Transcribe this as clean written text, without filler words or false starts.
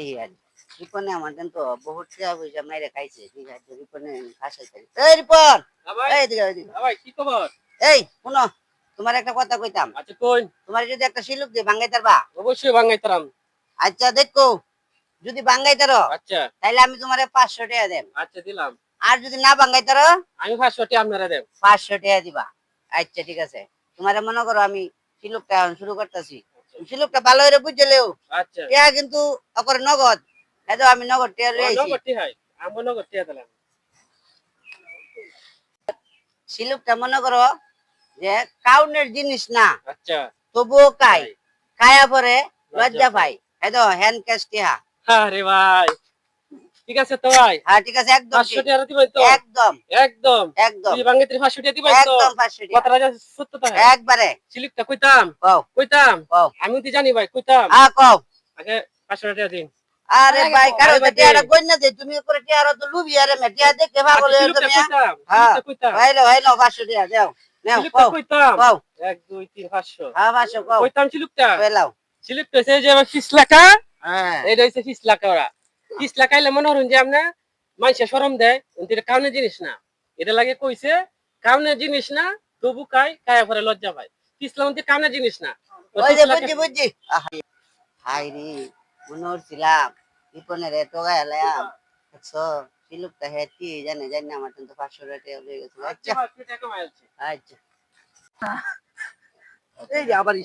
এই আর রিপনে আমাদের তো বহুত টাকা পয়সা মাইরে খাইছে ঠিক আছে রিপনে খাসাই খাই এই রিপন এই দিকে ভাই কি খবর? এই শুনো তোমার একটা কথা কইতাম আচ্ছা কই? তোমার যদি একটা শিলুক দিয়ে ভাঙাই তারবা অবশ্যই ভাঙাইতাম। আচ্ছা দেখো যদি ভাঙাই তারো আচ্ছা তাহলে আমি তোমারে 500 টাকা দেব আচ্ছা দিলাম। আর যদি না ভাঙাই তারো আমি 500 টাকা আপনারা দেন। 500 টাকা দিবা আচ্ছা ঠিক আছে তোমারে মনে করো আমি শিলুকটা শুরু করতেছি শিলুকটা ভালো করে বুঝলেও আচ্ছা টাকা কিন্তু অকরে নগদ এই তো আমি নগদ টাকা লই আইছি নগরটি হয় আমার নগরটি দিলাম। শিলুকটা মনে করো যে কাউনের জিনিস না আচ্ছা তবুও খাই ভাই। খায়া পরে লজ্জা লজ্জা পাই এই তো হ্যান্ড ক্যাশ টিহা আরে ভাই ঠিক আছে তো ভাই। হ্যাঁ ঠিক আছে একদম 500 ঠিক টাকা দিবেন তো? একদম একদম একদম যদি ভাঙাইতে 500 টাকা দিবেন তো? একদম 500 টাকা কথাটা যা সত্য তো হ্যাঁ। একবারে সিলিপটা কইতাম কও কইতাম কও আমি তো জানি ভাই কইতাম হ্যাঁ কও আগে 500 টাকা দিন। আরে ভাই কারো আরে তো ভাই টিয়াটা দে। কইনা দে তুমি করে টিয়ারা তো লুবি আরে মে টিয়া দেখে পাগল আচ্ছা হয়ে সিলিপটা তুমি কইতাম হ্যাঁ সিলিপটা কইতাম হইলো হইলো 500 টাকা দাও নাও সিলিপটা কও কইতাম কও 1 2 3 500 হ্যাঁ 500 কও কইতাম সিলিপটা কইলাও সিলিপটা হইছে যে 20 লাখা হ্যাঁ এইটা হইছে 20 লাখ ওরা 20 লাখ আইলে মনে হরুন যে আপনি মানুষে শরম দেয় কিন্তু এটা কাউনের জিনিস না এটা লাগে কইছে কাউনের জিনিস না তবু কায়া পরে লজ্জা পায় 30 লাখ মধ্যে কাউনের জিনিস না ওই যে বুঝছি বুঝছি হাই রে মনে হচ্ছিলাম রিপনের এত গায়ে লাম দেখছো শিলুকটা হেঁটি জানে জানি আমার কিন্তু 500 টাকা হয়ে গেছে আচ্ছা আচ্ছা এই যে আবার